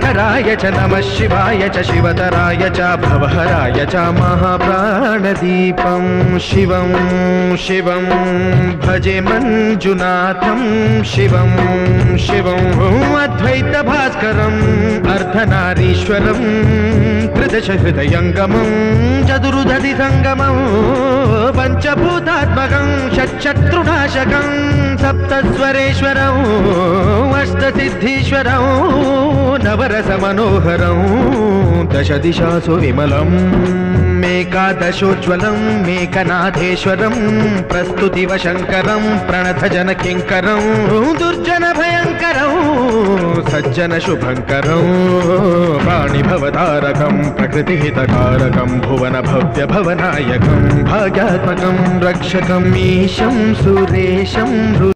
शङ्कराय च नमः शिवाय च शिवतराय च भवहराय च महाप्राणदीपं शिवं शिवं भजे मञ्जुनाथं शिवं शिवं अद्वैतभास्करम् अर्धनारीश्वरं त्रिदशहृदयङ्गमं चतुर्दधिसङ्गमं पञ्चभूतात्मकं षट्शत्रुनाशकं सप्तस्वरेश्वरं अष्टसिद्धीश्वरं नवरसमनोहरं दशदिशासु विमलं मेकादशोज्ज्वलं मेकनाथेश्वरं प्रस्तुतिव शङ्करं प्रणतजनकिङ्करं दुर्जनभयङ्करं सज्जनशुभङ्करं वाणिभवतारकं प्रकृतिहितकारकं भुवनभव्यभवनायकं भाग्यात्मकं रक्षकम् ईशं सुरेशं